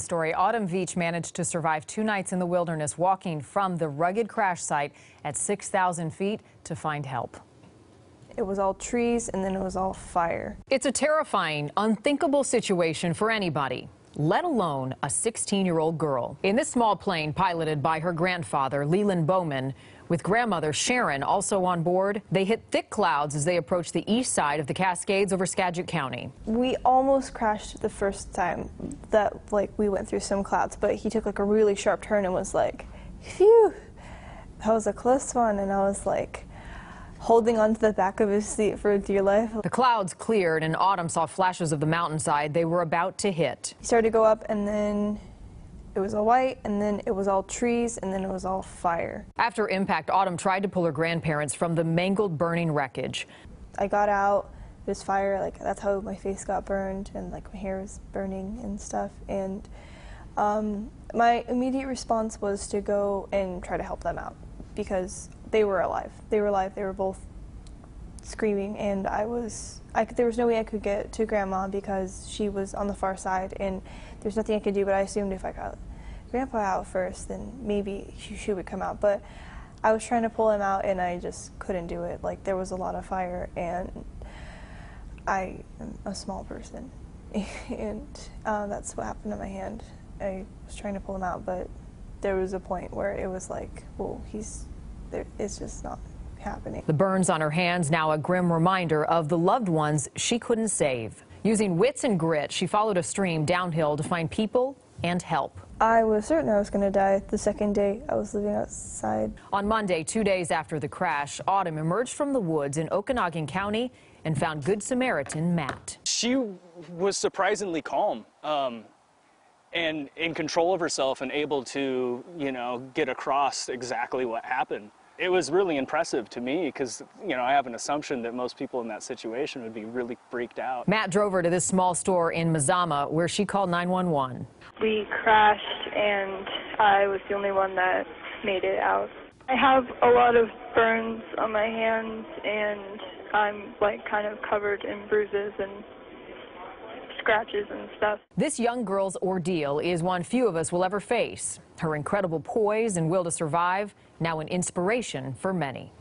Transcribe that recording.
Story. Autumn Veatch managed to survive 2 nights in the wilderness, walking from the rugged crash site at 6,000 feet to find help. It was all trees and then it was all fire. It's a terrifying, unthinkable situation for anybody, let alone a 16-year-old girl. In this small plane piloted by her grandfather, Leland Bowman, with grandmother Sharon also on board, they hit thick clouds as they approached the east side of the Cascades over Skagit County. We almost crashed the first time that we went through some clouds, but he took a really sharp turn and was like, phew, that was a close one. And I was like holding onto the back of his seat for dear life. The clouds cleared and Autumn saw flashes of the mountainside they were about to hit. He started to go up and then it was all white, and then it was all trees, and then it was all fire. After impact, Autumn tried to pull her grandparents from the mangled, burning wreckage. I got out, it was fire, that's how my face got burned, and my hair was burning and stuff. And my immediate response was to go and try to help them out, because they were alive. They were both screaming, and there was no way I could get to Grandma because she was on the far side, and there's nothing I could do. But I assumed if I got Grandpa out first, then maybe she would come out. But I was trying to pull him out, and I just couldn't do it. There was a lot of fire, and I am a small person, and that's what happened to my hand. I was trying to pull him out, but there was a point where it was like, well, it's just not happening. The burns on her hands now a grim reminder of the loved ones she couldn't save. Using wits and grit, she followed a stream downhill to find people and help. I was certain I was going to die the second day I was living outside. On Monday, 2 days after the crash, Autumn emerged from the woods in Okanagan County and found Good Samaritan Matt. She was surprisingly calm and in control of herself and able to, get across exactly what happened. It was really impressive to me because, I have an assumption that most people in that situation would be really freaked out. Matt drove her to this small store in Mazama where she called 911. We crashed and I was the only one that made it out. I have a lot of burns on my hands and I'm kind of covered in bruises and scratches and stuff. This young girl's ordeal is one few of us will ever face. Her incredible poise and will to survive, now an inspiration for many.